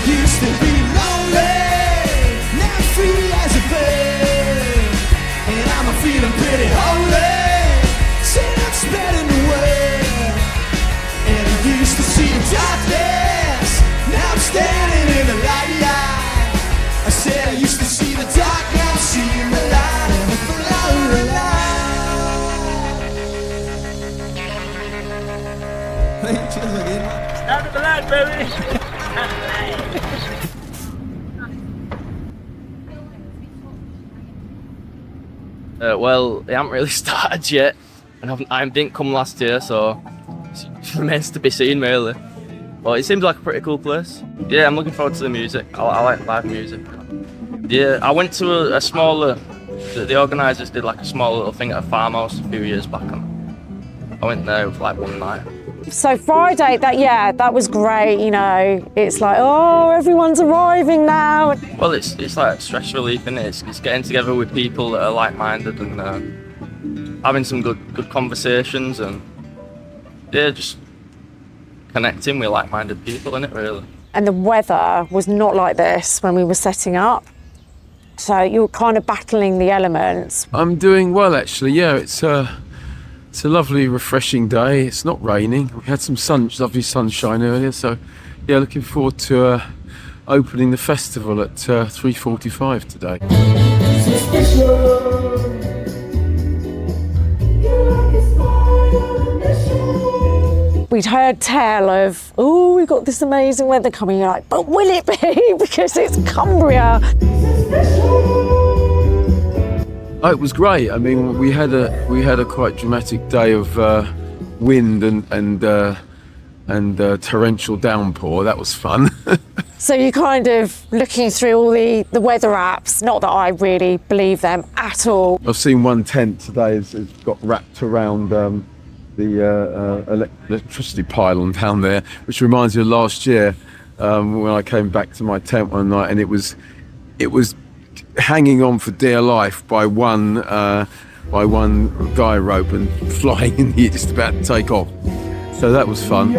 used to be lonely, now free as a bird, and I'm feeling pretty holy, saying I'm spreading the word. And I used to see the darkness, now I'm standing in the light. I said I used to see the dark, now I'm seeing the light. Stand at the light, baby! Well, it hasn't really started yet, and I didn't come last year, so it remains to be seen, really. But it seems like a pretty cool place. Yeah, I'm looking forward to the music. I like live music. Yeah, I went to a smaller. The organisers did like a small little thing at a farmhouse a few years back, and I went there for like one night. So Friday, that was great, you know. It's like, oh, everyone's arriving now. Well, it's like stress relief, isn't it? It's getting together with people that are like-minded and having some good conversations and, yeah, just connecting with like-minded people, isn't it, really? And the weather was not like this when we were setting up. So you were kind of battling the elements. I'm doing well, actually, yeah. It's a lovely, refreshing day. It's not raining. We had some lovely sunshine earlier, so yeah, looking forward to opening the festival at 3:45 today. We'd heard tell of, oh, we've got this amazing weather coming. You're like, but will it be? Because it's Cumbria. Oh, it was great. I mean, we had a quite dramatic day of wind and torrential downpour. That was fun. So you're kind of looking through all the weather apps. Not that I really believe them at all. I've seen one tent today has got wrapped around the electricity pylon down there, which reminds me of last year when I came back to my tent one night, and it was hanging on for dear life by one guy rope and flying in the air, just about to take off. So that was fun.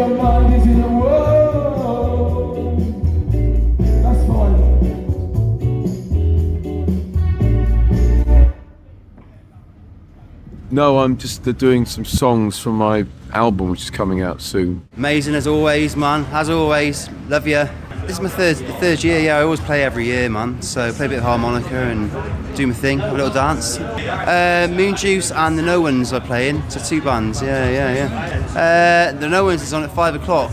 No, I'm just doing some songs from my album, which is coming out soon. Amazing as always, man. As always, love you. This is my third year, yeah. I always play every year, man. So play a bit of harmonica and do my thing, have a little dance. Moon Juice and the No Ones are playing, so two bands, yeah. The No Ones is on at 5 o'clock.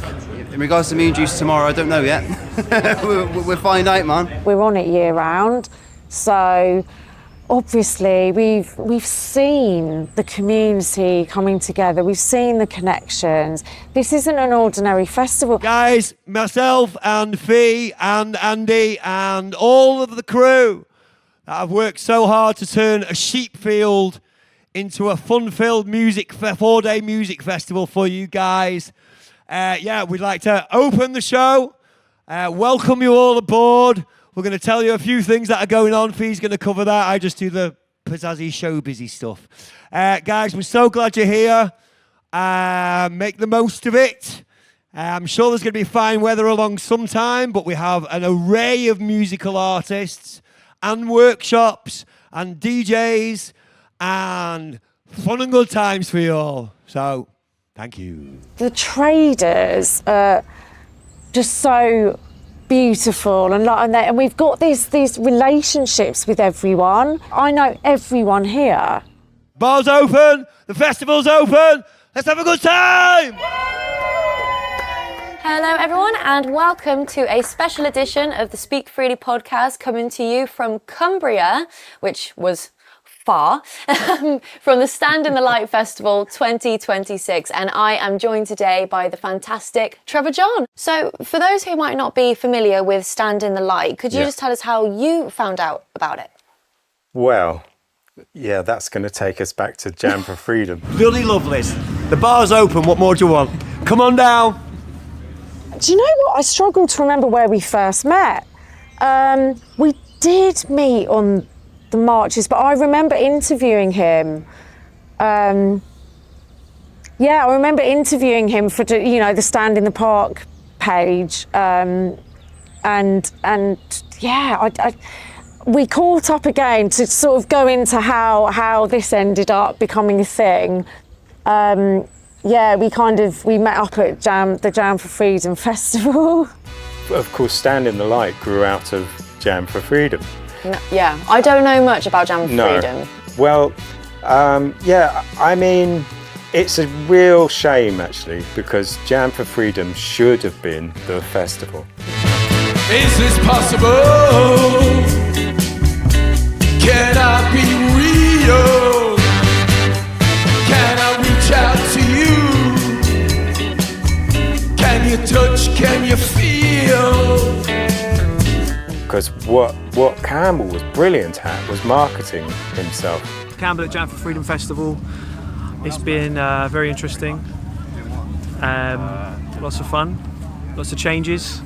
In regards to Moon Juice tomorrow, I don't know yet. we'll find out, man. We're on it year round, so obviously we've seen the community coming together, we've seen the connections. This isn't an ordinary festival. Guys, myself and Fee and Andy and all of the crew that have worked so hard to turn a sheep field into a fun-filled 4-day music festival for you guys. We'd like to open the show, welcome you all aboard. We're going to tell you a few things that are going on. Fee's going to cover that. I just do the pizzazzy, show-busy stuff. Guys, we're so glad you're here. Make the most of it. I'm sure there's going to be fine weather along sometime, but we have an array of musical artists and workshops and DJs and fun and good times for you all. So, thank you. The traders are just so beautiful, and we've got these relationships with everyone. I know everyone here. Bar's open, the festival's open, let's have a good time! Hello everyone and welcome to a special edition of the Speak Freely podcast, coming to you from Cumbria, which was far, from the Stand in the Light Festival 2026, and I am joined today by the fantastic Trevor John. So for those who might not be familiar with Stand in the Light, could you just tell us how you found out about it? Well, yeah, that's going to take us back to Jam for Freedom. Bloody lovelies. The bar's open, what more do you want? Come on down. Do you know what? I struggle to remember where we first met. We did meet on the marches, but I remember interviewing him. I remember interviewing him for the Stand in the Park page. and yeah, we caught up again to sort of go into how this ended up becoming a thing. Yeah, we met up at the Jam for Freedom Festival. Of course, Stand in the Light grew out of Jam for Freedom. No, yeah, I don't know much about Jam for No. Freedom. Well, yeah, I mean, it's a real shame actually, because Jam for Freedom should have been the festival. Is this possible? Can I be real? Can I reach out to you? Can you touch? Can you feel? Because what Campbell was brilliant at was marketing himself. Campbell at Jam for Freedom Festival. It's been very interesting. Lots of fun, lots of changes,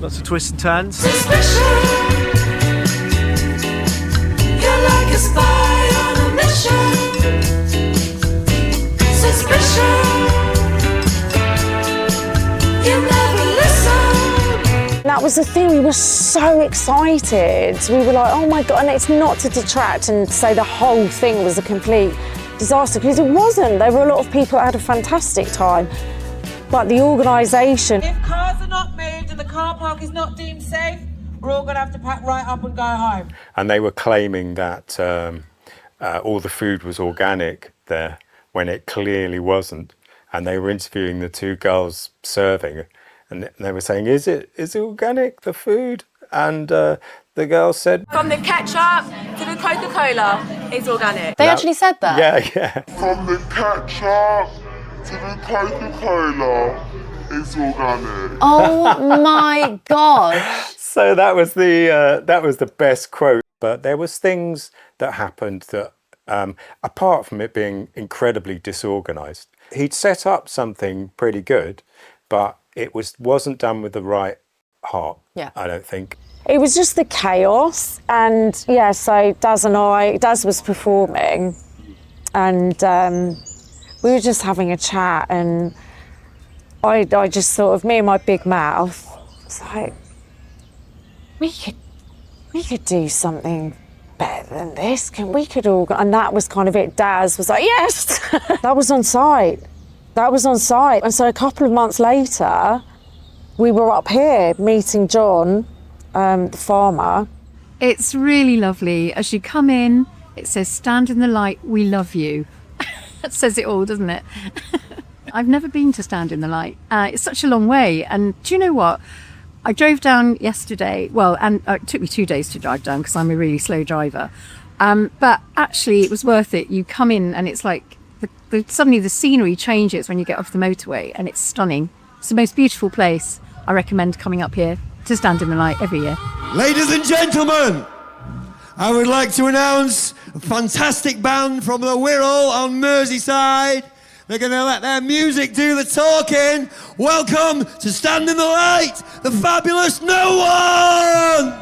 lots of twists and turns. Suspicion. You're like a spy on a mission. Suspicion. You never listen. That was the thing, we were so excited. We were like, oh my God, and it's not to detract and say the whole thing was a complete disaster, because it wasn't. There were a lot of people that had a fantastic time, but the organisation. If cars are not moved and the car park is not deemed safe, we're all going to have to pack right up and go home. And they were claiming that all the food was organic there, when it clearly wasn't. And they were interviewing the two girls serving, and they were saying, is it organic, the food? And the girl said, From the ketchup to the Coca-Cola, it's organic. They actually said that? yeah. From the ketchup to the Coca-Cola, it's organic. Oh my God. So that was the best quote. But there was things that happened that, apart from it being incredibly disorganised, he'd set up something pretty good, but it wasn't done with the right heart. Yeah. I don't think. It was just the chaos, and yeah, so Daz was performing, and we were just having a chat, and I just sort of, me and my big mouth, was like, we could do something better than this. We could all, and that was kind of it. Daz was like, yes. That was on site. And so a couple of months later, we were up here meeting John, the farmer. It's really lovely. As you come in, it says, "Stand in the light, we love you." That says it all, doesn't it? I've never been to Stand in the Light. It's such a long way. And do you know what? I drove down yesterday. Well, and it took me 2 days to drive down because I'm a really slow driver. But actually, it was worth it. You come in and it's like, suddenly the scenery changes when you get off the motorway, and it's stunning. It's the most beautiful place. I recommend coming up here to Stand in the Light every year. Ladies and gentlemen, I would like to announce a fantastic band from the Wirral on Merseyside. They're going to let their music do the talking. Welcome to Stand in the Light, the fabulous No One!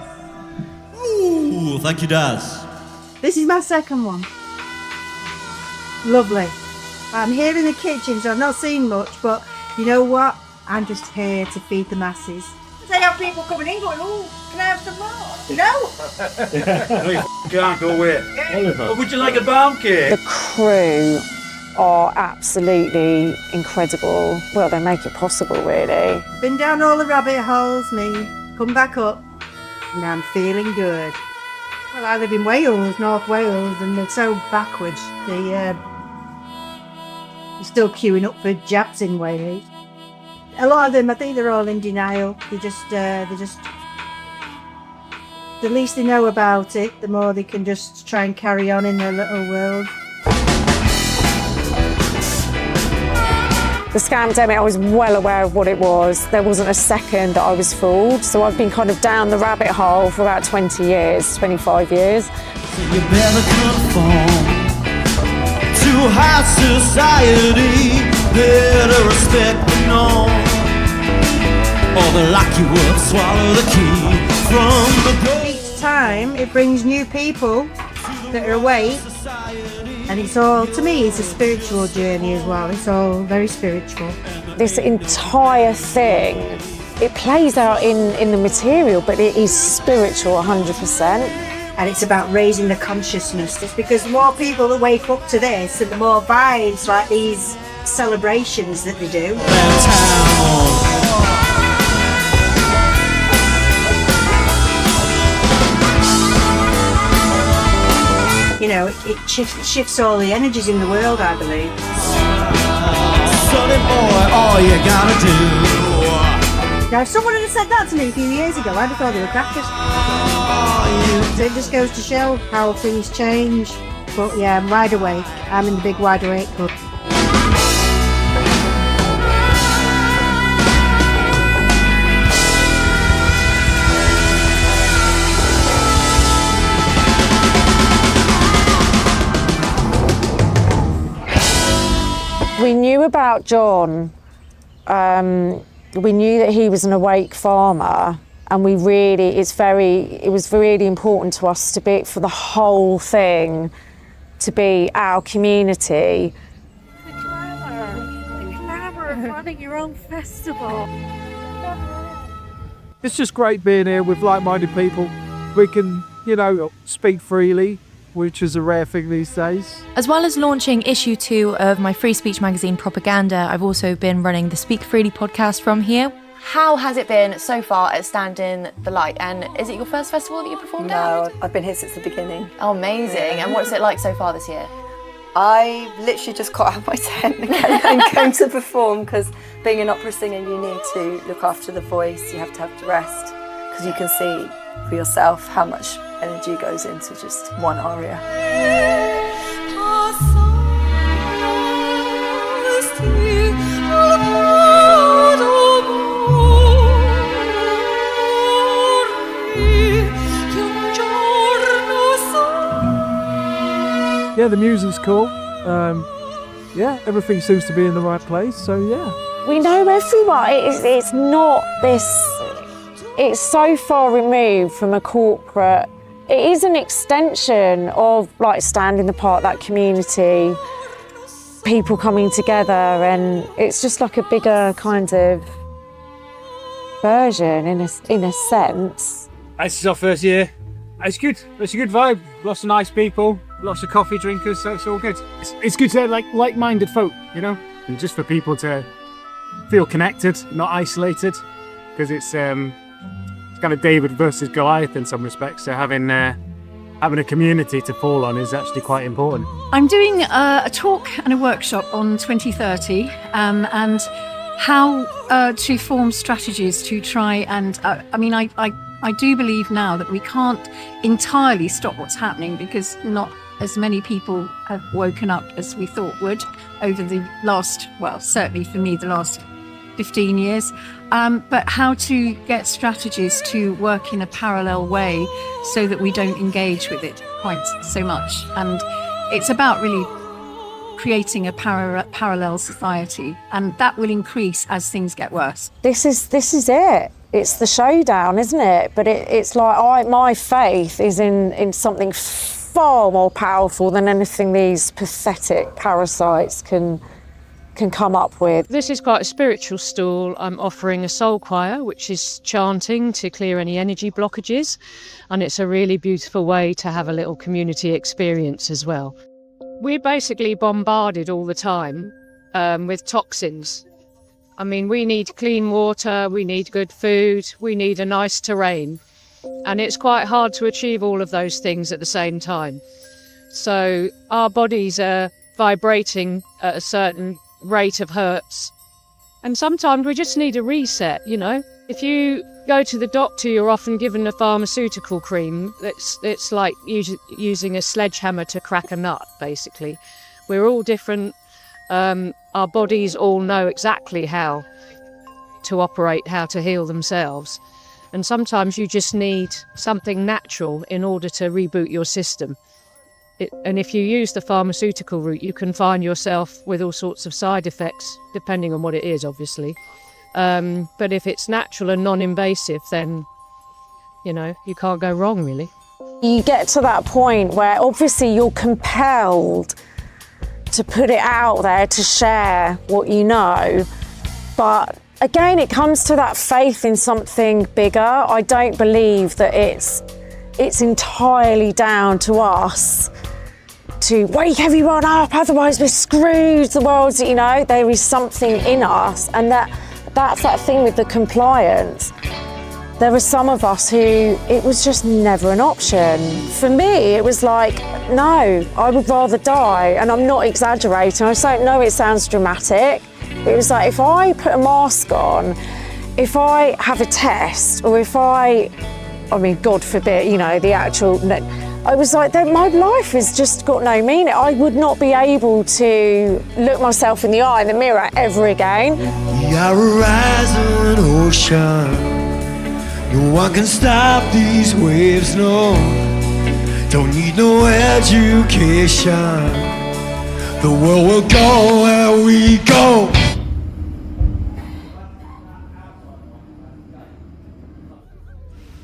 Ooh, thank you, Daz. This is my second one. Lovely. I'm here in the kitchen, so I've not seen much, but you know what? I'm just here to feed the masses. They have people coming in going, oh, can I have some more? No? No, you can't go away. Oliver, would you like a bomb cake? The crew are absolutely incredible. Well, they make it possible, really. Been down all the rabbit holes, me. Come back up, and I'm feeling good. Well, I live in Wales, North Wales, and they're so backwards. They're still queuing up for jabs in Wales. A lot of them, I think they're all in denial. The least they know about it, the more they can just try and carry on in their little world. The scamdemic, I was well aware of what it was. There wasn't a second that I was fooled. So I've been kind of down the rabbit hole for about 20 years, 25 years. So you better conform to high society, better respect the norm, or the lock you up, swallow the key from the door. Each time it brings new people that are awake, and it's all, to me, it's a spiritual journey as well. It's all very spiritual. This entire thing it plays out in the material, but it is spiritual 100%. And it's about raising the consciousness. It's because the more people that wake up to this and the more vibes like these celebrations that they do. You know, it shifts all the energies in the world, I believe. Sonny boy, all you gotta do. Now, if someone had said that to me a few years ago, I'd have thought they were crackers. So it just goes to show how things change. But yeah, I'm wide awake. I'm in the big wide awake club. We knew about John. We knew that he was an awake farmer, and it was really important to us for the whole thing to be our community. The glamour of running your own festival. It's just great being here with like-minded people. We can, speak freely, which is a rare thing these days. As well as launching issue 2 of my free speech magazine Propaganda, I've also been running the Speak Freely podcast from here. How has it been so far at Stand in the Light? And is it your first festival that you performed at? No, I've been here since the beginning. Oh, amazing. Yeah. And what's it like so far this year? I literally just got out of my tent and came to perform, because being an opera singer, you need to look after the voice, you have to have to rest, because you can see for yourself how much energy goes into just one aria. Yeah, the music's cool. Everything seems to be in the right place, so yeah. We know everyone. It's not this, it's so far removed from a corporate. It is an extension of like Stand in the Park, that community, people coming together, and it's just like a bigger kind of version in a sense. This is our first year. It's good. It's a good vibe. Lots of nice people, lots of coffee drinkers, so it's all good. It's good to have like-minded folk, and just for people to feel connected, not isolated, because it's kind of David versus Goliath in some respects. So having a community to fall on is actually quite important. I'm doing a talk and a workshop on 2030 and how to form strategies to try and, I do believe now that we can't entirely stop what's happening, because not as many people have woken up as we thought would over the last, certainly for me, the last 15 years. But how to get strategies to work in a parallel way so that we don't engage with it quite so much. And it's about really creating a parallel society, and that will increase as things get worse. This is it. It's the showdown, isn't it? But it's like my faith is in something far more powerful than anything these pathetic parasites can come up with. This is quite a spiritual stall. I'm offering a soul choir, which is chanting to clear any energy blockages, and it's a really beautiful way to have a little community experience as well. We're basically bombarded all the time with toxins. We need clean water, we need good food, we need a nice terrain. And it's quite hard to achieve all of those things at the same time. So our bodies are vibrating at a certain rate of hertz. And sometimes we just need a reset, If you go to the doctor, you're often given a pharmaceutical cream. It's like using a sledgehammer to crack a nut, basically. We're all different. Our bodies all know exactly how to operate, how to heal themselves. And sometimes you just need something natural in order to reboot your system. And if you use the pharmaceutical route, you can find yourself with all sorts of side effects, depending on what it is, obviously. But if it's natural and non-invasive, then, you can't go wrong, really. You get to that point where obviously you're compelled to put it out there, to share what you know, but again, it comes to that faith in something bigger. I don't believe that it's entirely down to us to wake everyone up, otherwise we're screwed. The world's, you know, there is something in us, and that's that thing with the compliance. There were some of us who it was just never an option. For me, it was like, no, I would rather die, and I'm not exaggerating. I don't know it sounds dramatic. It was like, if I put a mask on, if I have a test, or if I mean, God forbid, you know, the actual, I was like, my life has just got no meaning. I would not be able to look myself in the eye in the mirror ever again. You're a rising ocean. No one can stop these waves, no. Don't need no education. The world will go where we go.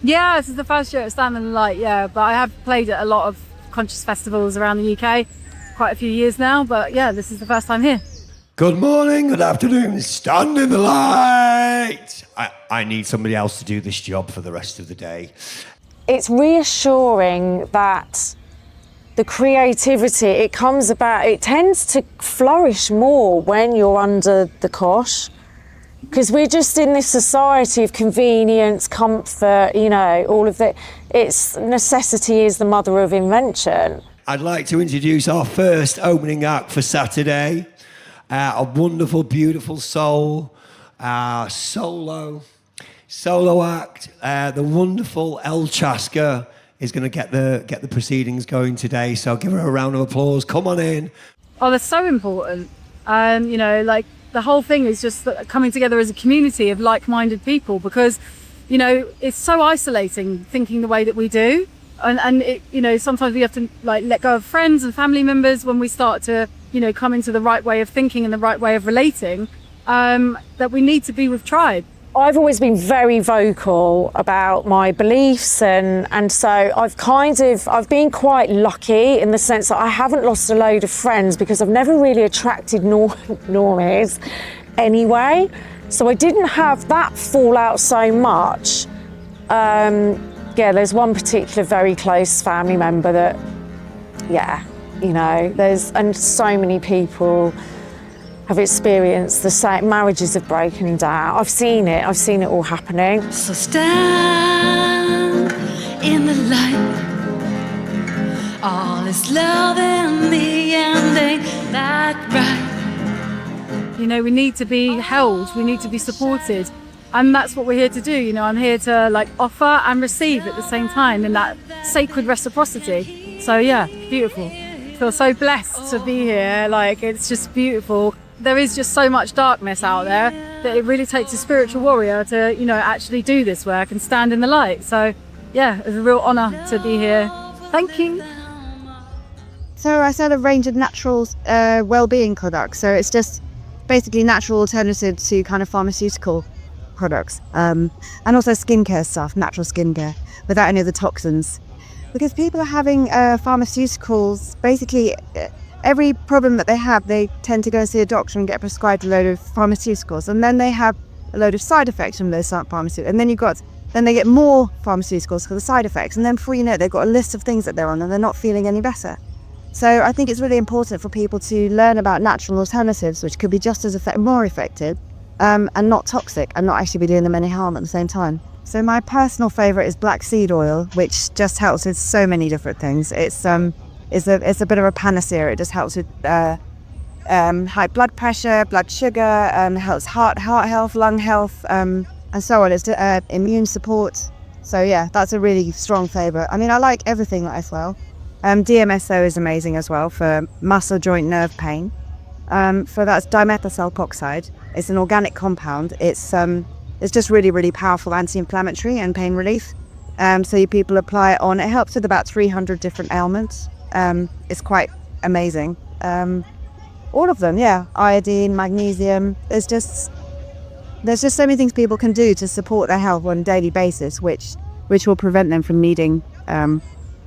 Yeah, this is the first year at Stand in the Light, yeah, but I have played at a lot of conscious festivals around the UK, quite a few years now, but yeah, this is the first time here. Good morning, good afternoon, stand in the light. I need somebody else to do this job for the rest of the day. It's reassuring that the creativity, it tends to flourish more when you're under the cosh. Because we're just in this society of convenience, comfort, you know, all of that. It's necessity is the mother of invention. I'd like to introduce our first opening act for Saturday. A wonderful, beautiful soul, solo act. The wonderful El Chaska is going to get the proceedings going today. So give her a round of applause. Come on in. Oh, they're so important. You know, like, the whole thing is just coming together as a community of like-minded people, because, you know, it's so isolating thinking the way that we do, and it, you know, sometimes we have to like let go of friends and family members when we start to, you know, come into the right way of thinking and the right way of relating, that we need to be with tribe. I've always been very vocal about my beliefs, and so I've been quite lucky in the sense that I haven't lost a load of friends because I've never really attracted normies anyway. So I didn't have that fallout so much. Yeah, there's one particular very close family member that, yeah, you know, and so many people have experienced the same. Marriages have broken down. I've seen it all happening. So stand in the light. All is love in the end, ain't that right? You know, we need to be held, we need to be supported. And that's what we're here to do. You know, I'm here to like offer and receive at the same time in that sacred reciprocity. So yeah, beautiful. I feel so blessed to be here. Like, it's just beautiful. There is just so much darkness out there that it really takes a spiritual warrior to, you know, actually do this work and stand in the light. So yeah, it's a real honour to be here. Thank you. So I sell a range of natural well-being products. So it's just basically natural alternative to kind of pharmaceutical products, and also skincare stuff, natural skincare without any of the toxins. Because people are having pharmaceuticals, basically every problem that they have, they tend to go and see a doctor and get prescribed a load of pharmaceuticals, and then they have a load of side effects from those pharmaceuticals, and then they get more pharmaceuticals for the side effects, and then before you know it, they've got a list of things that they're on and they're not feeling any better. So I think it's really important for people to learn about natural alternatives, which could be just as more effective, and not toxic, and not actually be doing them any harm at the same time. So my personal favourite is black seed oil, which just helps with so many different things. It's a bit of a panacea. It just helps with high blood pressure, blood sugar, helps heart health, lung health, and so on. It's immune support. So yeah, that's a really strong favourite. I mean, I like everything as well. DMSO is amazing as well for muscle, joint, nerve pain. For that's dimethyl sulfoxide. It's an organic compound. It's just really, really powerful anti-inflammatory and pain relief. So people apply it on. It helps with about 300 different ailments. It's quite amazing. All of them, yeah. Iodine, magnesium. There's just so many things people can do to support their health on a daily basis, which will prevent them from needing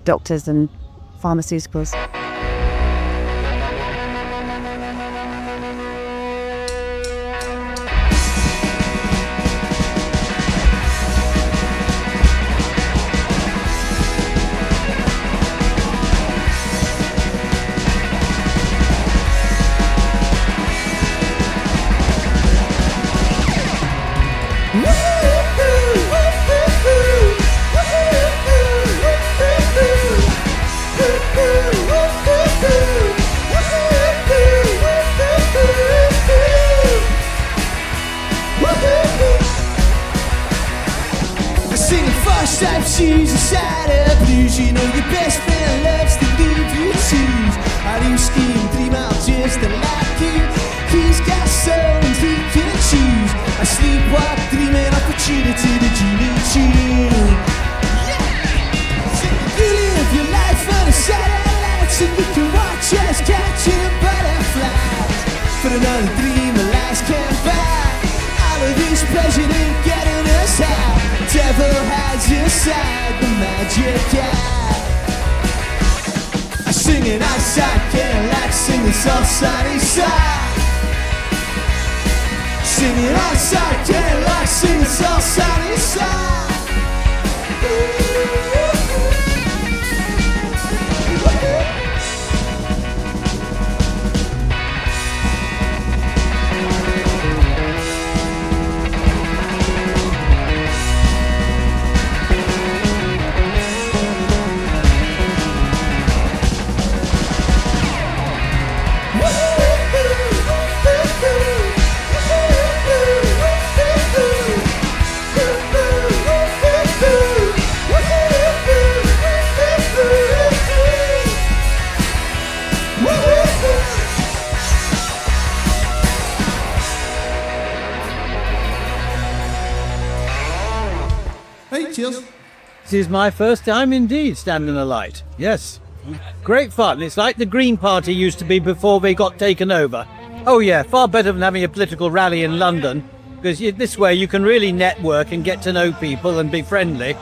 doctors and pharmaceuticals. inside the magic eye. I sing it outside, Cadillac, sing this all sunny side. Sing it outside, Cadillac, sing this all sunny side. Hey, cheers. This is my first time indeed standing the light. Yes. Great fun. It's like the Green Party used to be before they got taken over. Oh yeah, far better than having a political rally in London, because this way you can really network and get to know people and be friendly.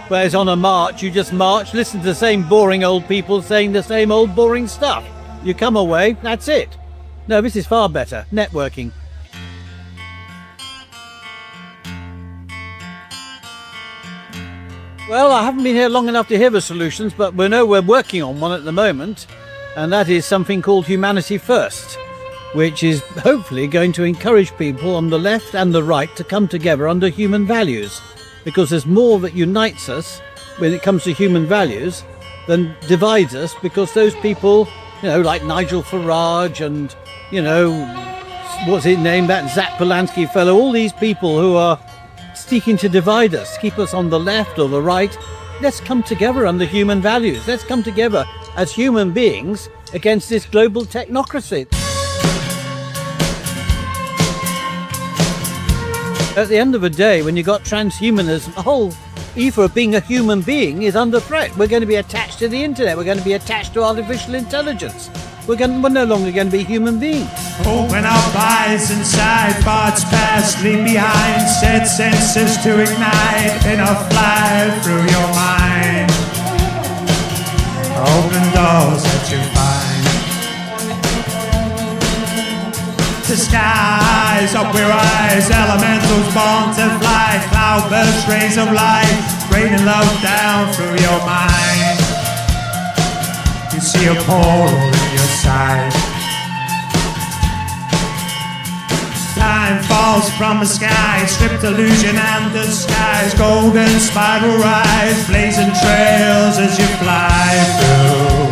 Whereas on a march, you just march, listen to the same boring old people saying the same old boring stuff. You come away, that's it. No, this is far better. Networking. Well, I haven't been here long enough to hear the solutions, but we know we're working on one at the moment, and that is something called Humanity First, which is hopefully going to encourage people on the left and the right to come together under human values, because there's more that unites us when it comes to human values than divides us, because those people, like Nigel Farage and, what's his name, that Zach Polanski fellow, all these people who are seeking to divide us, keep us on the left or the right. Let's come together under human values. Let's come together as human beings against this global technocracy. At the end of the day, when you got transhumanism, the whole ether of being a human being is under threat. We're going to be attached to the internet. We're going to be attached to artificial intelligence. We're no longer going to be human beings. Open up eyes inside, thoughts past, leave behind, set senses to ignite, in a fly through your mind. Open doors that you find. The skies up your eyes, elementals born to fly, cloudburst rays of light, raining love down through your mind. You see a portal in your side. Time falls from the sky, stripped illusion and disguise, golden spiral rise, blazing trails as you fly through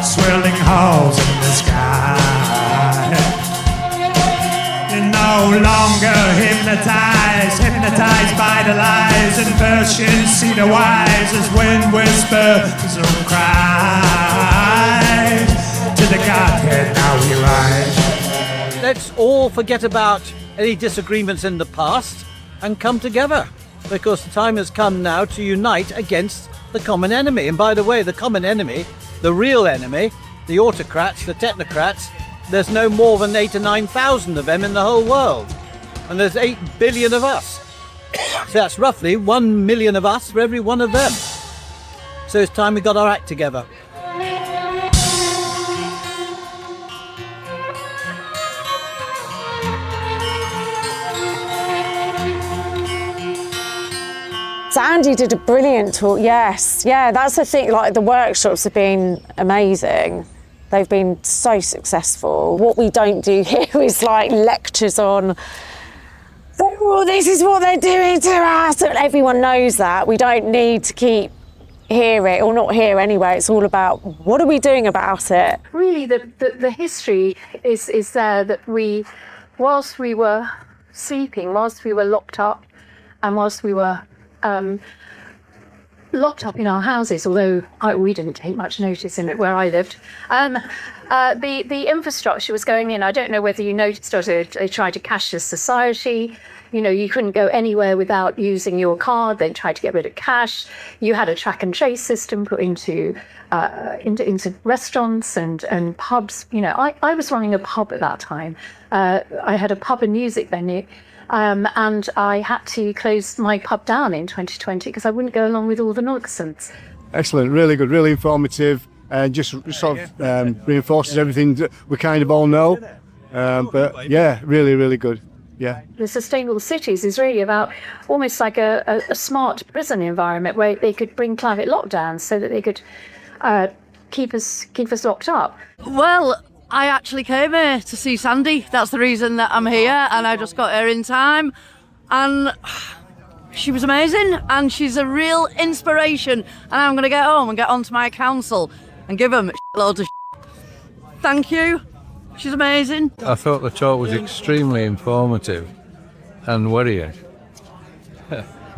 swirling holes in the sky. You're no longer hypnotized by the lies and Persian see the wise as wind whispers and cries. To the Godhead now we rise. Let's all forget about any disagreements in the past and come together, because the time has come now to unite against the common enemy. And by the way, the common enemy, the real enemy, the autocrats, the technocrats, there's no more than 8,000 to 9,000 of them in the whole world. And there's 8 billion of us. So that's roughly 1 million of us for every one of them. So it's time we got our act together. So Andy did a brilliant talk, yes. Yeah, that's the thing, like the workshops have been amazing. They've been so successful. What we don't do here is like lectures on, oh, this is what they're doing to us. And everyone knows that. We don't need to keep hear it, or not hear anyway. It's all about what are we doing about it. Really, the history is there that we, whilst we were sleeping, whilst we were locked up, and whilst we were locked up in our houses, although we didn't take much notice in it where I lived. The infrastructure was going in. I don't know whether you noticed, or they tried a cashless society. You couldn't go anywhere without using your card. They tried to get rid of cash. You had a track and trace system put into restaurants and pubs. I was running a pub at that time. I had a pub and music venue. And I had to close my pub down in 2020 because I wouldn't go along with all the nonsense. Excellent, really good, really informative, and just sort of reinforces everything that we kind of all know. But yeah, really, really good. Yeah. The Sustainable Cities is really about almost like a smart prison environment where they could bring climate lockdowns so that they could keep us locked up. Well, I actually came here to see Sandy. That's the reason that I'm here, and I just got here in time. And she was amazing, and she's a real inspiration. And I'm going to get home and get onto my council and give them loads of shit. Thank you. She's amazing. I thought the talk was extremely informative and worrying.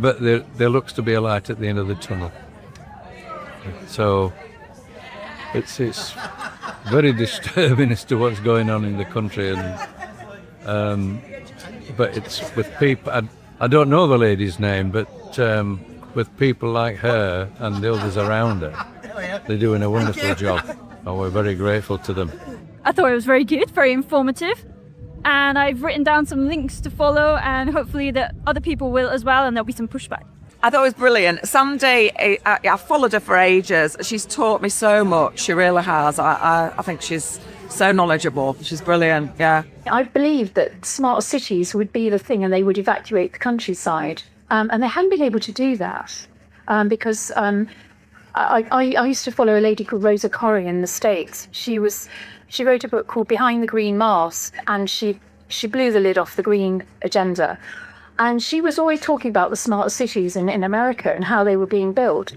But there looks to be a light at the end of the tunnel. So it's very disturbing as to what's going on in the country, and but it's with people. I don't know the lady's name, but with people like her and the others around her, they're doing a wonderful job, and we're very grateful to them. I thought it was very good, very informative, and I've written down some links to follow, and hopefully that other people will as well, and there'll be some pushback. I thought it was brilliant. Sandy, I followed her for ages. She's taught me so much. She really has. I think she's so knowledgeable. She's brilliant, yeah. I believe that smart cities would be the thing and they would evacuate the countryside. And they haven't been able to do that because I used to follow a lady called Rosa Corrie in the States. She wrote a book called Behind the Green Mass, and she blew the lid off the green agenda. And she was always talking about the smart cities in America and how they were being built.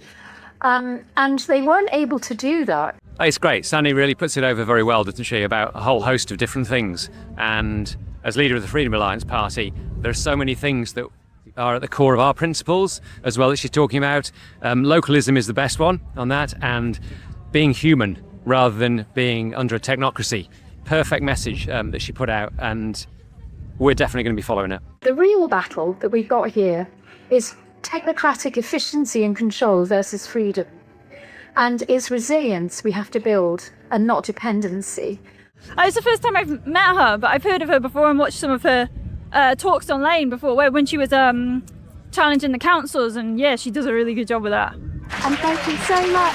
And they weren't able to do that. It's great. Sandy really puts it over very well, doesn't she, about a whole host of different things. And as leader of the Freedom Alliance Party, there are so many things that are at the core of our principles, as well as she's talking about. Localism is the best one on that, and being human rather than being under a technocracy. Perfect message that she put out, and we're definitely going to be following it. The real battle that we've got here is technocratic efficiency and control versus freedom. And it's resilience we have to build and not dependency. It's the first time I've met her, but I've heard of her before and watched some of her talks online before, when she was challenging the councils, and yeah, she does a really good job with that. And thank you so much.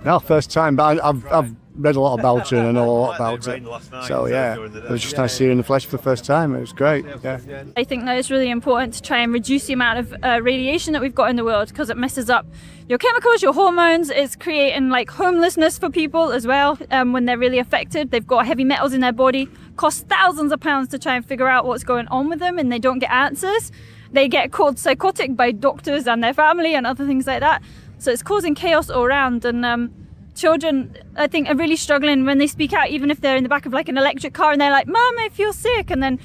No, first time, but I've read a lot about her and I know a lot about it. So yeah, it was just nice to see her in the flesh for the first time. It was great. Yeah. I think that it's really important to try and reduce the amount of radiation that we've got in the world, because it messes up your chemicals, your hormones. It's creating like homelessness for people as well when they're really affected. They've got heavy metals in their body. Costs thousands of pounds to try and figure out what's going on with them, and they don't get answers. They get called psychotic by doctors and their family and other things like that. So it's causing chaos all around, and children, I think, are really struggling when they speak out, even if they're in the back of like an electric car and they're like, "Mum, I feel sick," and then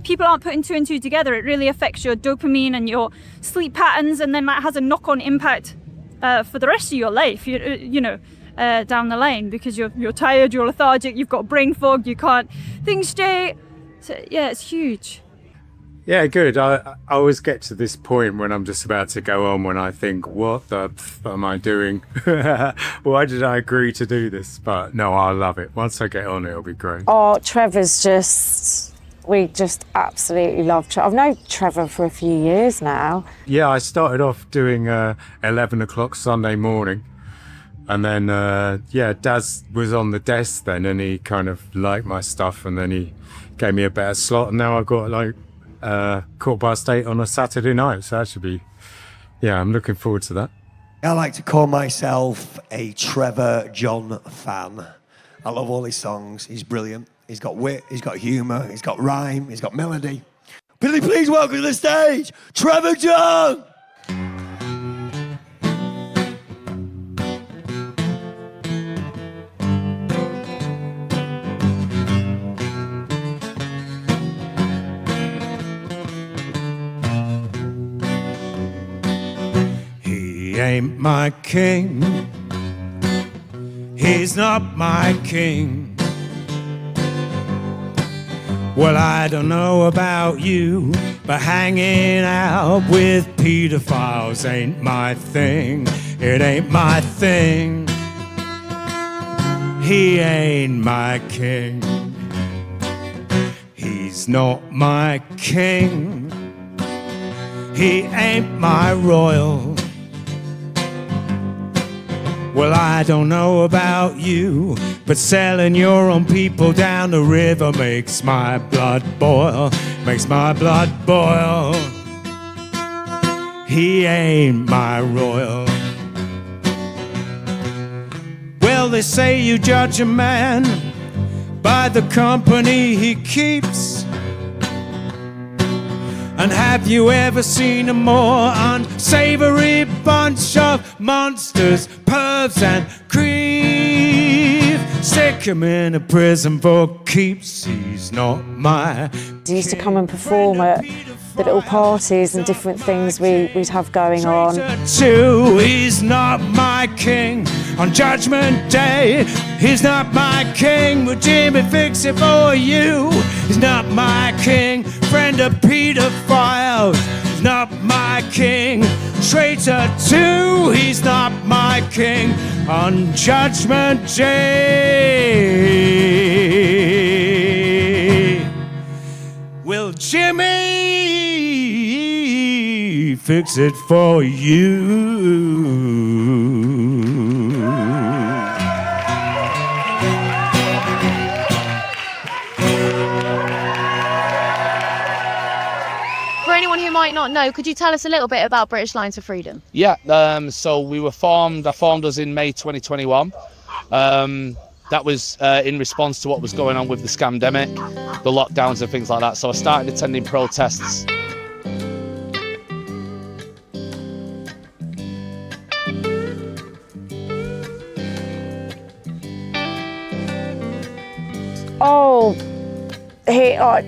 people aren't putting two and two together. It really affects your dopamine and your sleep patterns, and then that has a knock-on impact for the rest of your life, down the line, because you're tired, you're lethargic, you've got brain fog, you can't think straight. So yeah, it's huge. Yeah, good. I always get to this point when I'm just about to go on when I think, what the am I doing? Why did I agree to do this? But no, I love it. Once I get on, it'll be great. Oh, we just absolutely love Trevor. I've known Trevor for a few years now. Yeah, I started off doing 11 o'clock Sunday morning. And then, Daz was on the desk then, and he kind of liked my stuff, and then he gave me a better slot, and now I've got like 8:15 on a Saturday night, so that should be, I'm looking forward to that. I like to call myself a Trevor John fan. I love all his songs. He's brilliant. He's got wit, he's got humour, he's got rhyme, he's got melody. Please welcome to the stage, Trevor John! He ain't my king, he's not my king. Well, I don't know about you, but hanging out with pedophiles ain't my thing. It ain't my thing. He ain't my king. he's not my king. He ain't my royal. Well, I don't know about you, but selling your own people down the river makes my blood boil, makes my blood boil. He ain't my royal. Well, they say you judge a man by the company he keeps. And have you ever seen a more unsavory bunch of monsters, pervs and creep? Stick him in a prison for keeps, he's not my. He used to come and perform at the little parties and different things we'd have going on. He's not my king on Judgment Day. He's not my king, but Jimmy fix it for you. He's not my king, friend of pedophiles. He's not my king, traitor too. He's not my king on Judgment Day. Will Jimmy fix it for you? For anyone who might not know, could you tell us a little bit about British Lions for Freedom? Yeah, so we were formed, I formed us in May 2021. That was in response to what was going on with the scamdemic, the lockdowns and things like that. So I started attending protests.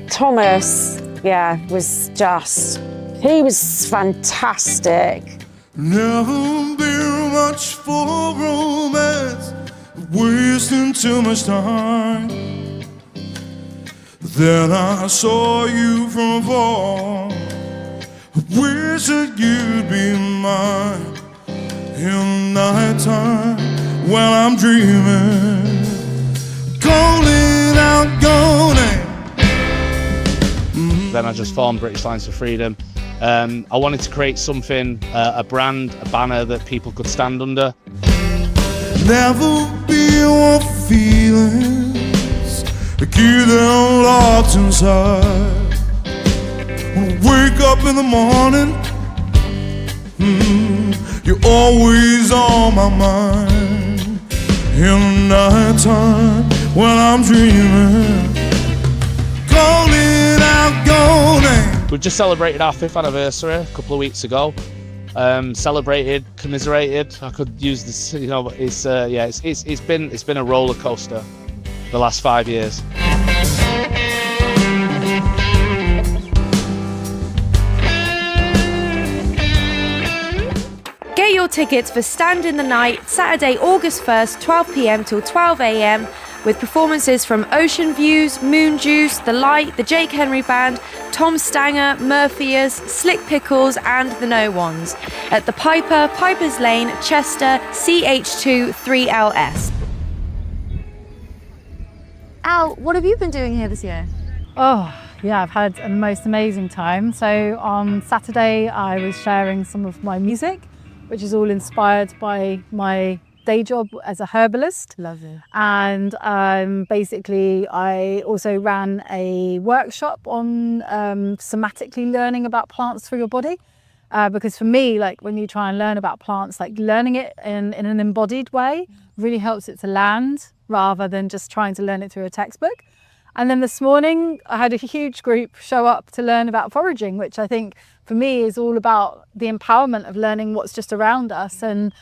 Thomas, yeah, he was fantastic. Never been much for romance, wasting too much time. Then I saw you from afar. I wish that you'd be mine in the nighttime when I'm dreaming. Calling out, going. Then I just formed British Lions for Freedom. I wanted to create something, a brand, a banner that people could stand under. Never be your feelings, keep them locked inside. When I wake up in the morning, you're always on my mind. In the nighttime when I'm dreaming, calling out, going. We've just celebrated our 5th anniversary a couple of weeks ago. Celebrated, commiserated. I could use this, you know. It's been a roller coaster the last 5 years. Get your tickets for Stand in the Night, Saturday, August 1st, 12 p.m. till 12 a.m. with performances from Ocean Views, Moon Juice, The Light, the Jake Henry Band, Tom Stanger, Murphy's, Slick Pickles and the No Ones at the Piper, Piper's Lane, Chester, CH2 3LS. Al, what have you been doing here this year? Oh, yeah, I've had a most amazing time. So on Saturday, I was sharing some of my music, which is all inspired by my day job as a herbalist. Lovely. And basically, I also ran a workshop on somatically learning about plants through your body. Because for me, like when you try and learn about plants, like learning it in an embodied way really helps it to land rather than just trying to learn it through a textbook. And then this morning, I had a huge group show up to learn about foraging, which I think for me is all about the empowerment of learning what's just around us and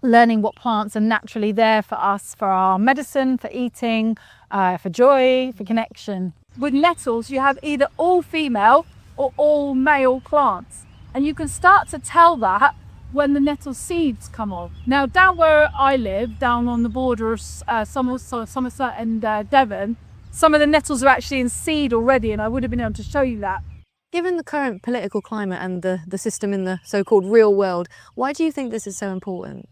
learning what plants are naturally there for us, for our medicine, for eating, for joy, for connection. With nettles, you have either all female or all male plants. And you can start to tell that when the nettle seeds come on. Now, down where I live, down on the border of Somerset and Devon, some of the nettles are actually in seed already, and I would have been able to show you that. Given the current political climate and the system in the so-called real world, why do you think this is so important?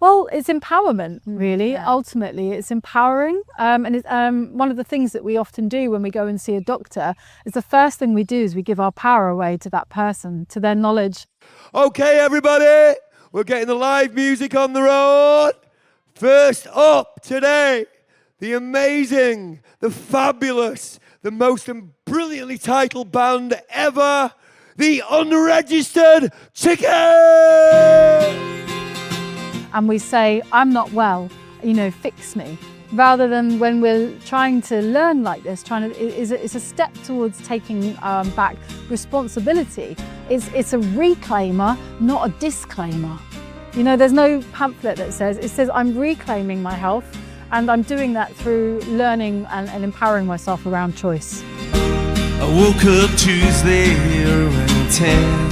Well, it's empowerment, really. Ultimately, it's empowering. And it's, one of the things that we often do when we go and see a doctor is the first thing we do is we give our power away to that person, to their knowledge. Okay, everybody, we're getting the live music on the road. First up today, the amazing, the fabulous, the most brilliantly titled band ever, the Unregistered Chicken! And we say, I'm not well, fix me. Rather than when we're trying to learn like this, it's a step towards taking back responsibility. It's a reclaimer, not a disclaimer. There's no pamphlet that says, it says I'm reclaiming my health, and I'm doing that through learning and empowering myself around choice. I woke up Tuesday around 10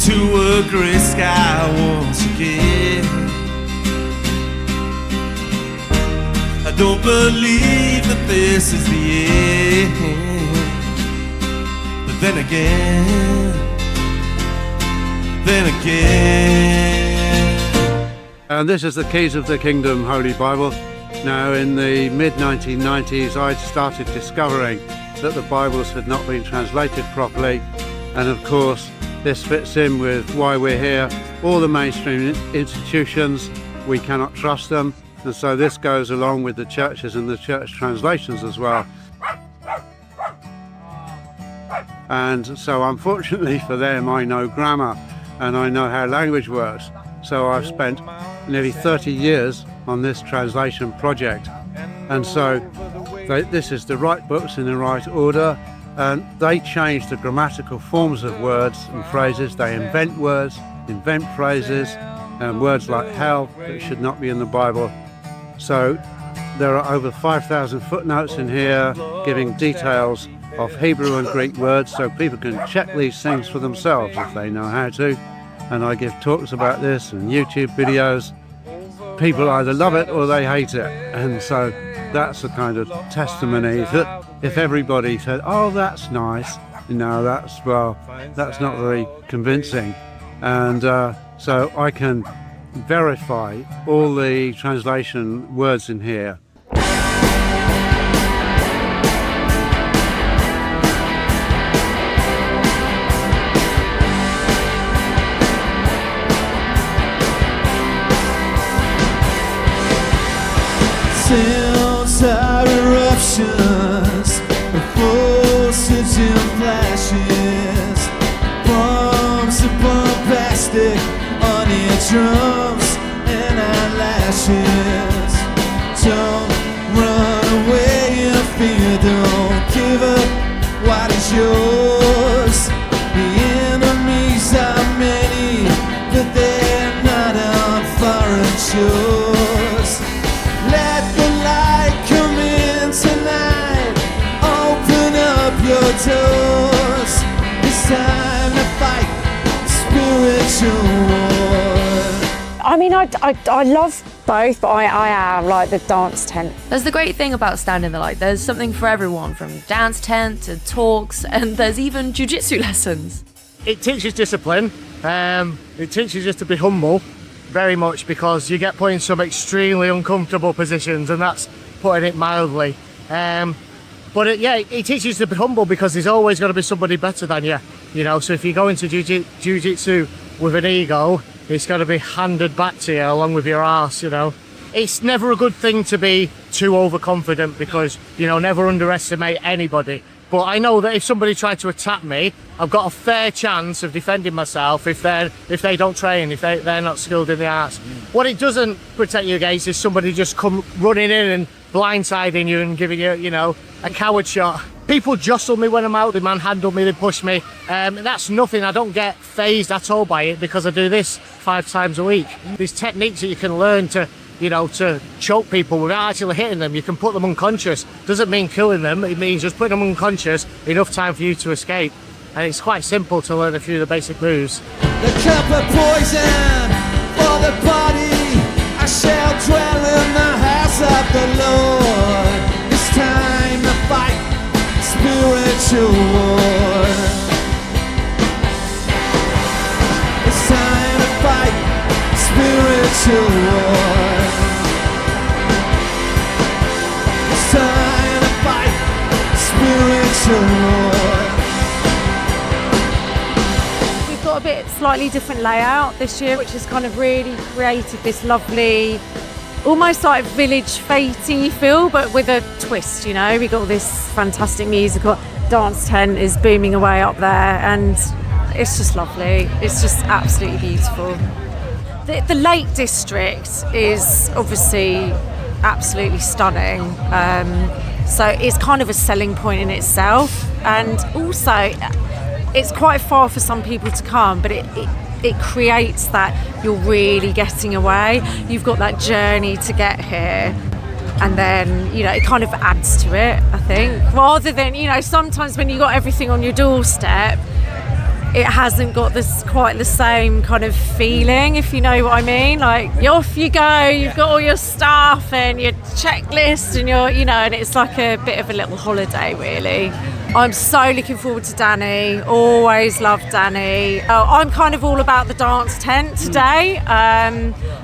to a grey sky once again. I don't believe that this is the end, but then again. And this is the Keys of the Kingdom Holy Bible. Now, in the mid-1990s, I'd started discovering that the Bibles had not been translated properly, and of course this fits in with why we're here. All the mainstream institutions, we cannot trust them, and so this goes along with the churches and the church translations as well. And so unfortunately for them, I know grammar and I know how language works. So I've spent nearly 30 years on this translation project. And so this is the right books in the right order, and they change the grammatical forms of words and phrases. They invent words, invent phrases, and words like hell that should not be in the Bible. So there are over 5,000 footnotes in here giving details of Hebrew and Greek words, so people can check these things for themselves if they know how to. And I give talks about this and YouTube videos. People either love it or they hate it, and so that's the kind of testimony that if everybody said, oh, that's nice, that's not very convincing. And so I can verify all the translation words in here. Telltale eruptions, the forces in flashes, bombs upon plastic, on ear drums and eyelashes. Don't run away in fear, don't give up what is yours. The enemies are many, but they're not on foreign shores. Let the light come in tonight. Open up your doors. It's time to fight spiritual war. I mean, I love both, but I am like the dance tent. That's the great thing about Stand in the Light. There's something for everyone, from dance tent to talks, and there's even jiu-jitsu lessons. It teaches discipline. It teaches us to be humble. Very much, because you get put in some extremely uncomfortable positions, and that's putting it mildly. But it teaches you to be humble, because there's always going to be somebody better than you. So if you go into jiu-jitsu with an ego, it's going to be handed back to you along with your arse. It's never a good thing to be too overconfident, because never underestimate anybody. But I know that if somebody tried to attack me, I've got a fair chance of defending myself if they don't train, if they're not skilled in the arts. What it doesn't protect you against is somebody just come running in and blindsiding you and giving you, a coward shot. People jostle me when I'm out, they manhandle me, they push me. That's nothing. I don't get fazed at all by it, because I do this 5 times a week. There's techniques that you can learn to choke people without actually hitting them. You can put them unconscious. Doesn't mean killing them, it means just putting them unconscious enough time for you to escape. And it's quite simple to learn a few of the basic moves. The cup of poison for the body, I shall dwell in the house of the Lord. It's time to fight spiritual war. It's time spiritual war. It's time to fight spiritual war. We've got a bit slightly different layout this year, which has kind of really created this lovely, almost like village fete-y feel, but with a twist, you know. We got all this fantastic musical. Dance tent is booming away up there, and it's just lovely. It's just absolutely beautiful. The Lake District is obviously absolutely stunning. So it's kind of a selling point in itself, and also it's quite far for some people to come, but it creates that you're really getting away. You've got that journey to get here, and then, you know, it kind of adds to it, I think. Rather than, you know, sometimes when you've got everything on your doorstep, it hasn't got this quite the same kind of feeling, if you know what I mean. Like, off you go, you've got all your stuff and your checklist and your, you know, and it's like a bit of a little holiday, really. I'm so looking forward to Danny. Always loved Danny. I'm kind of all about the dance tent today.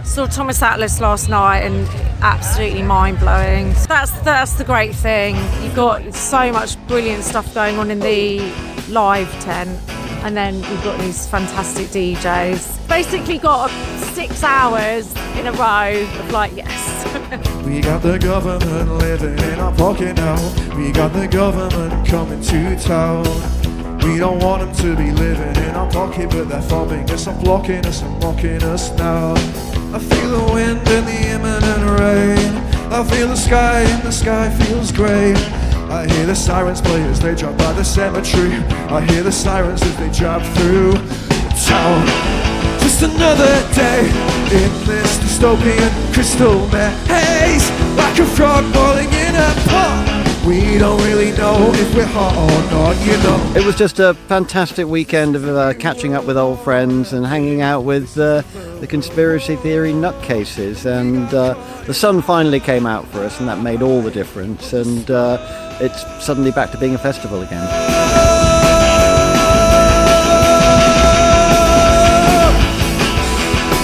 Saw Thomas Atlas last night and absolutely mind-blowing. That's the great thing. You've got so much brilliant stuff going on in the live tent, and then you've got these fantastic DJs. Basically got 6 hours in a row of like, yes. We got the government living in our pocket now. We got the government coming to town. We don't want them to be living in our pocket, but they're fobbing us and blocking us and mocking us now. I feel the wind in the imminent rain. I feel the sky feels grey. I hear the sirens play as they drive by the cemetery. I hear the sirens as they drive through town. Just another day in this dystopian crystal maze, like a frog boiling in a pot. We don't really know if we're hot or not, you know. It was just a fantastic weekend of catching up with old friends and hanging out with the conspiracy theory nutcases, and the sun finally came out for us, and that made all the difference, and it's suddenly back to being a festival again.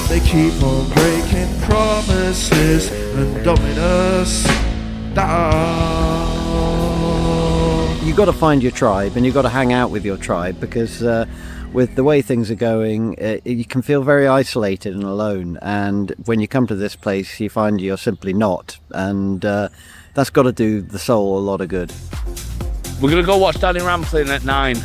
They keep on breaking promises and dumbing us down. You've got to find your tribe, and you've got to hang out with your tribe, because with the way things are going, you can feel very isolated and alone, and when you come to this place you find you're simply not, and that's got to do the soul a lot of good. We're going to go watch Danny Rampling at 9.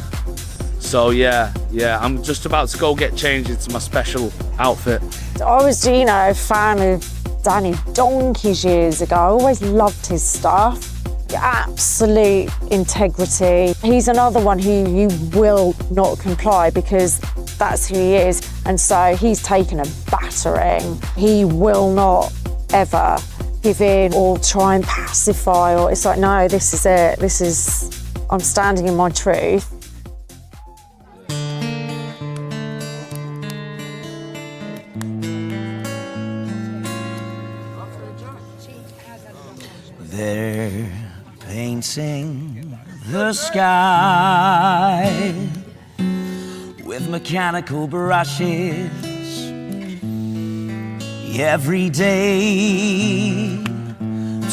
So yeah, I'm just about to go get changed into my special outfit. I was, you know, a fan of Danny donkeys years ago. I always loved his stuff. Absolute integrity. He's another one who you will not comply, because that's who he is. And so he's taken a battering. He will not ever give in or try and pacify, or it's like, no, this is it. I'm standing in my truth. They're painting the sky with mechanical brushes every day,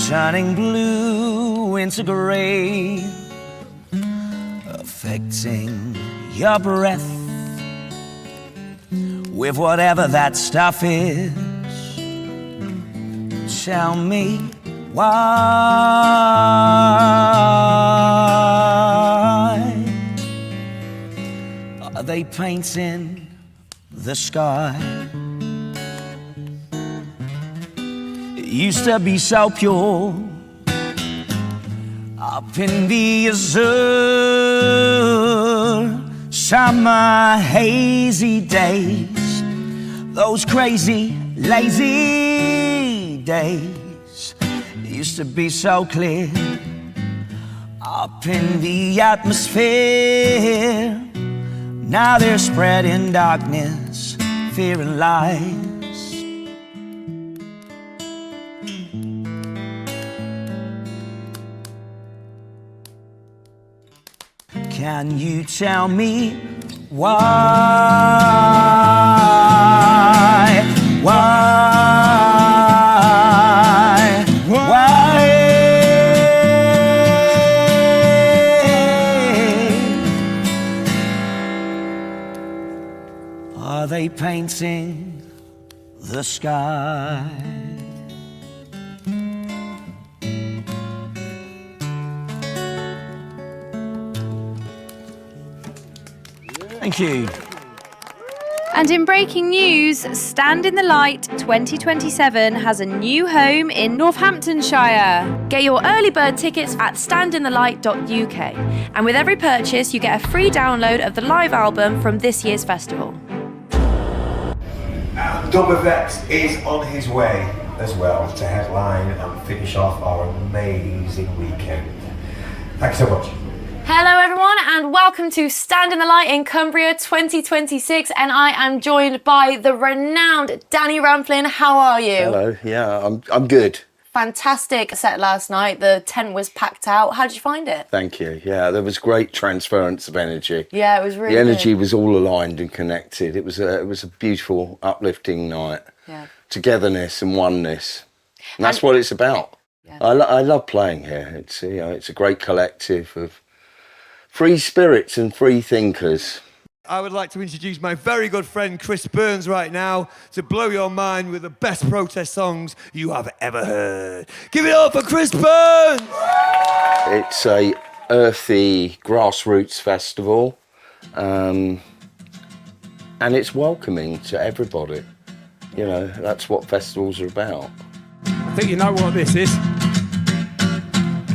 turning blue into grey, affecting your breath with whatever that stuff is. Tell me why are they painting the sky? It used to be so pure up in the azure, summer hazy days, those crazy lazy days used to be so clear up in the atmosphere. Now they're spreading darkness, fear and lies. Can you tell me why? Are they painting the sky? Thank you. And in breaking news, Stand in the Light 2027 has a new home in Northamptonshire. Get your early bird tickets at standinthelight.uk. And with every purchase, you get a free download of the live album from this year's festival. Dom Vex is on his way as well to headline and finish off our amazing weekend. Thanks so much. Hello everyone and welcome to Stand in the Light in Cumbria 2026, and I am joined by the renowned Danny Ramplin. How are you? Hello, yeah, I'm good. Fantastic set last night. The tent was packed out. How did you find it? Thank you. Yeah, there was great transference of energy. Yeah, it was really The energy good. was all aligned and connected. It was a beautiful, uplifting night. Yeah. Togetherness and oneness. And that's what it's about. Yeah. I love playing here. It's it's a great collective of free spirits and free thinkers. I would like to introduce my very good friend Chris Burns right now to blow your mind with the best protest songs you have ever heard. Give it up for Chris Burns! It's a earthy grassroots festival, and it's welcoming to everybody. You know, that's what festivals are about. I think you know what this is.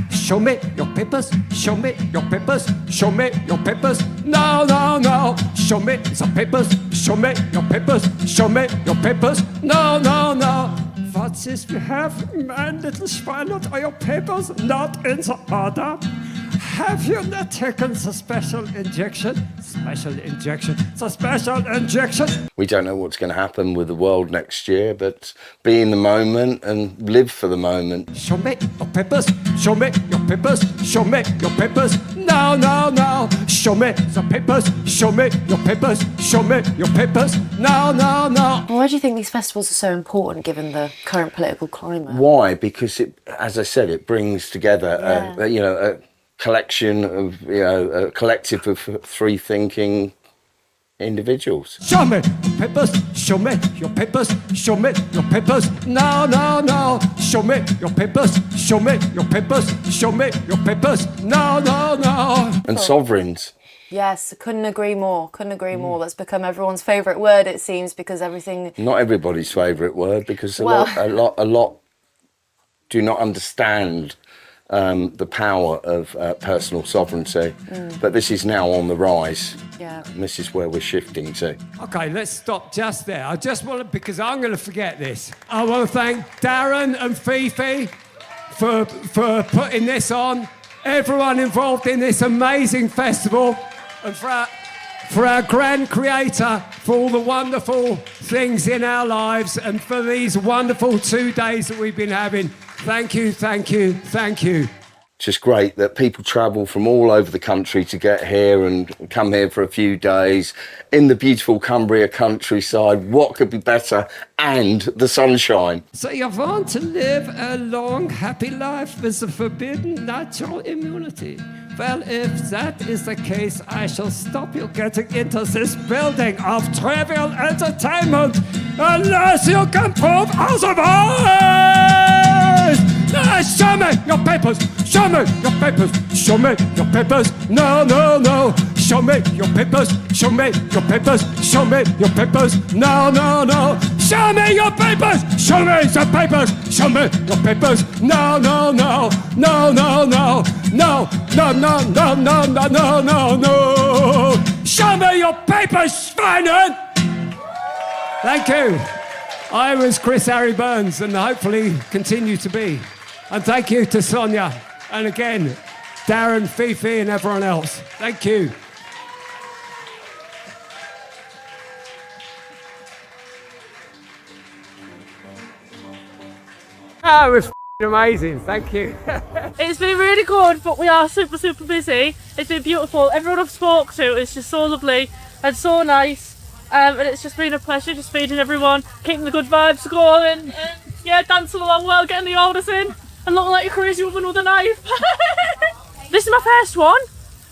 Show me your papers, show me your papers, show me your papers. No, no, no. Show me some papers, show me your papers, show me your papers. No, no, no. What is we have, my little Schweinert, are your papers not in the order? Have you not taken the special injection? Special injection, the special injection. We don't know what's going to happen with the world next year, but be in the moment and live for the moment. Show me your papers, show me your papers, show me your papers. No, no, no. Show me the papers, show me your papers, show me your papers. No, no, no. Why do you think these festivals are so important given the current political climate? Why? Because it, as I said, it brings together, a collection of, a collective of free thinking individuals. Show me your papers, show me your papers, show me your papers. No, no, no. Show me your papers, show me your papers, show me your papers. No, no, no. And sovereigns. Yes, couldn't agree more. Couldn't agree more. That's become everyone's favourite word, it seems, because everything. Not everybody's favourite word, because a lot do not understand the power of personal sovereignty. But this is now on the rise. Yeah. And this is where we're shifting to. Okay, let's stop just there. I just want to, because I'm going to forget this. I want to thank Darren and Fifi for putting this on. Everyone involved in this amazing festival, and for our grand creator, for all the wonderful things in our lives, and for these wonderful 2 days that we've been having. Thank you, thank you, thank you. Just great that people travel from all over the country to get here and come here for a few days in the beautiful Cumbria countryside. What could be better? And the sunshine. So you want to live a long, happy life with a forbidden natural immunity? Well, if that is the case, I shall stop you getting into this building of trivial entertainment unless you can prove otherwise! Show me your papers! Show me your papers! Show me your papers! No, no, no! Show me your papers! Show me your papers! Show me your papers! No, no, no! Show me your papers! Show me the papers! Show me your papers! No, no, no! No, no, no! No, no, no, no, no, no, no, no, no! Show me your papers, Schweinen! Thank you. I was Chris Harry Burns, and hopefully continue to be. And thank you to Sonia, and again, Darren, Fifi, and everyone else. Thank you. Oh, it was amazing. Thank you. It's been really good, but we are super, super busy. It's been beautiful. Everyone I've spoken to is just so lovely and so nice. And it's just been a pleasure just feeding everyone, keeping the good vibes going, and dancing along well, getting the orders in, and looking like a crazy woman with a knife. This is my first one,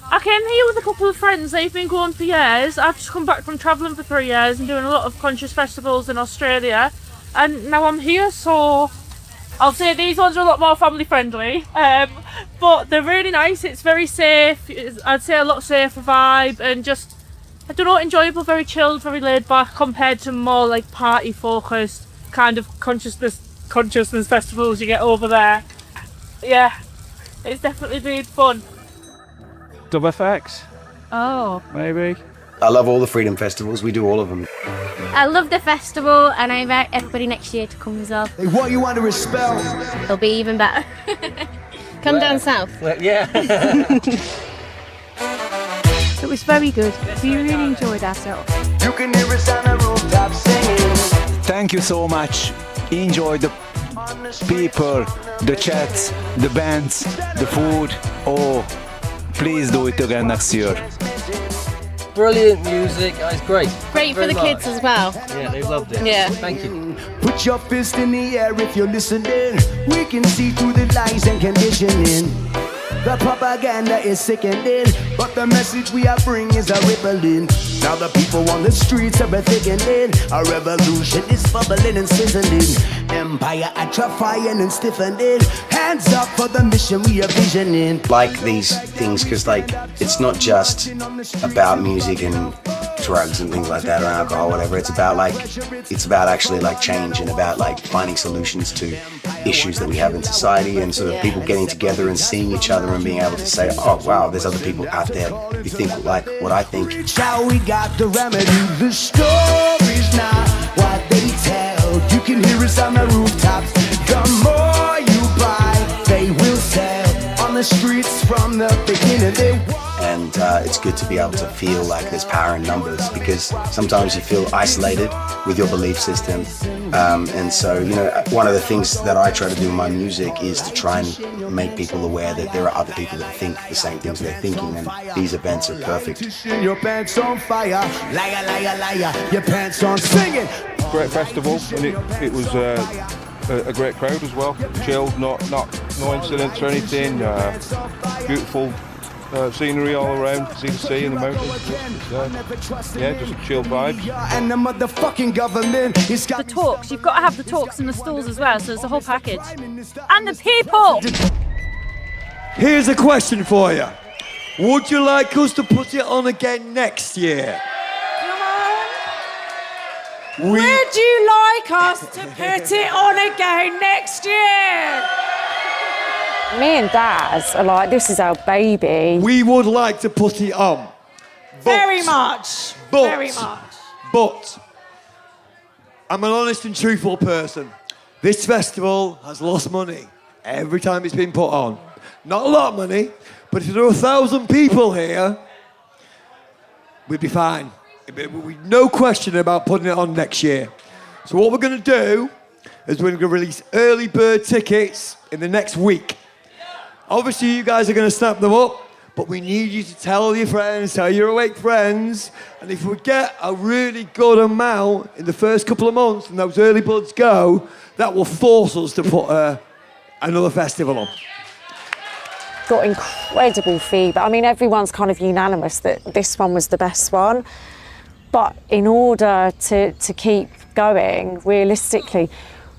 I came here with a couple of friends. They've been going for years. I've just come back from travelling for 3 years and doing a lot of conscious festivals in Australia. And now I'm here, so I'll say these ones are a lot more family friendly. But they're really nice. It's very safe. I'd say a lot safer vibe and just, I don't know, enjoyable, very chilled, very laid back compared to more like party focused kind of consciousness festivals you get over there. Yeah, it's definitely been fun. Dub FX, Oh. maybe. I love all the freedom festivals. We do all of them. I love the festival and I invite everybody next year to come as well. Hey, what you under his spell? It'll be even better. Come down south. Well, yeah. It was very good. We really enjoyed ourselves. You can hear us on the rooftop singing. Thank you so much. Enjoy the people, the chats, the bands, the food. Oh, please do it again next year. Brilliant music, it's great. Great for the kids as well. Yeah, they loved it. Yeah. Thank you. Put your fist in the air if you're listening. We can see through the lies and conditioning. The propaganda is sickening, but the message we are bring is a rippling. Now the people on the streets are thickening. A revolution is bubbling and sizzling. Empire atrophying and stiffening. Hands up for the mission we are visioning. Like these things because like it's not just about music and drugs and things like that or alcohol, whatever. It's about actually like change and about like finding solutions to issues that we have in society and sort of people getting together and seeing each other and being able to say, oh wow, there's other people out there who think like what I think. How we got the remedy. The story's not what they tell. You can hear us on the rooftops. The more you buy, they will sell. On the streets from the beginning they And it's good to be able to feel like there's power in numbers because sometimes you feel isolated with your belief system. And so, you know, one of the things that I try to do in my music is to try and make people aware that there are other people that think the same things they're thinking, and these events are perfect. Your pants on fire, liar, liar, liar. Your pants on singing. Great festival, and it was a great crowd as well. Chilled, no incidents or anything. Beautiful scenery all around. See the sea and the mountains. Yeah, just a chill vibe. And the motherfucking government is The talks, you've got to have the talks and the stalls as well, so it's a whole package. And the people! Here's a question for you. Would you like us to put it on again next year? Would you like us to put it on again next year? Me and Daz are like, this is our baby. We would like to put it on. Very much. Very much. But I'm an honest and truthful person. This festival has lost money every time it's been put on. Not a lot of money, but if there were 1,000 people here, we'd be fine. There'd be no question about putting it on next year. So what we're going to do is we're going to release early bird tickets in the next week. Obviously, you guys are going to snap them up, but we need you to tell your friends, tell your awake friends, and if we get a really good amount in the first couple of months and those early birds go, that will force us to put another festival on. Got incredible feedback. I mean, everyone's kind of unanimous that this one was the best one. But in order to keep going, realistically,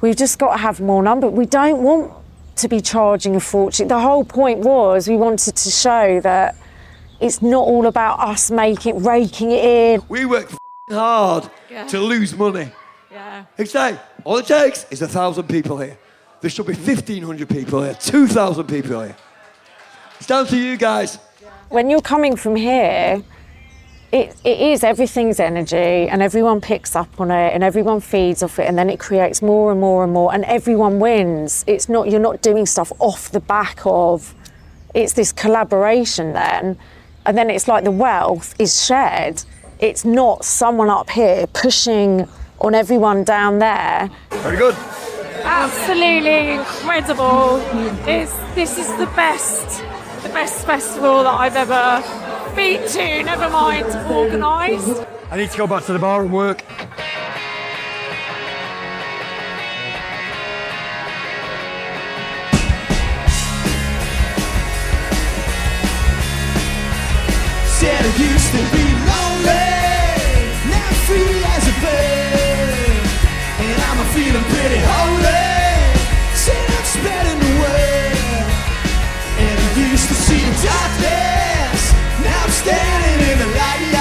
we've just got to have more number. We don't want to be charging a fortune. The whole point was we wanted to show that it's not all about us raking it in. We work hard to lose money. Yeah. Exactly. All it takes is 1,000 people here. There should be 1,500 people here, 2,000 people here. It's down to you guys. When you're coming from here, it is everything's energy and everyone picks up on it and everyone feeds off it and then it creates more and more and more and everyone wins. It's not, you're not doing stuff off the back of, it's this collaboration then, and then it's like the wealth is shared. It's not someone up here pushing on everyone down there. Very good. Absolutely incredible. This is the best festival that I've ever been to, never mind organised. I need to go back to the bar and work. said I used to be lonely, now free as a bird, and I'm feeling pretty holy, said I'm spreading the word. And I used to see the darkness, now I'm standing in the light.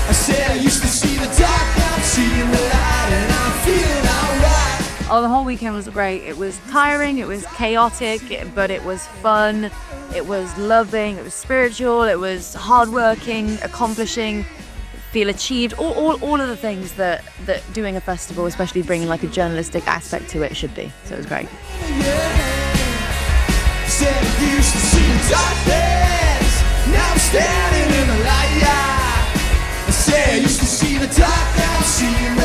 I said I used to see the dark, now I'm seeing the light, and I'm feeling alright. Oh, the whole weekend was great. It was tiring, it was chaotic, but it was fun, it was loving, it was spiritual, it was hardworking, accomplishing, feel achieved, all of the things that doing a festival, especially bringing like a journalistic aspect to it, should be. So it was great. Said I used to see the darkness, now I'm standing in the light. I said I used to see the dark, now I'm seeing the